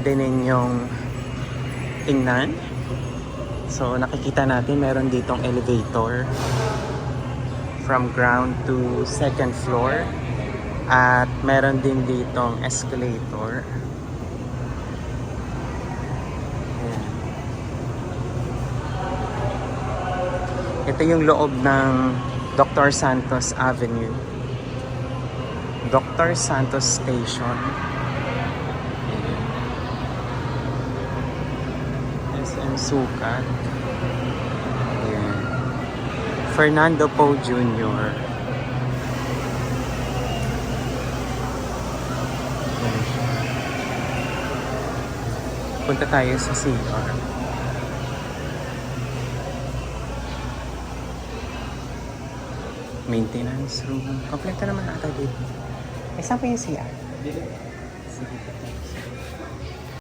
Pwede ninyong tingnan. So nakikita natin meron ditong elevator from ground to second floor. At meron din ditong escalator. Ayan. Ito yung loob ng Dr. Santos Avenue. Dr. Santos Station. SM Sukat. Ayan. Fernando Poe Jr. Punta tayo sa CR. Maintenance room. Kompleto naman ata dito. Eh, saan pa yung CR? Sige.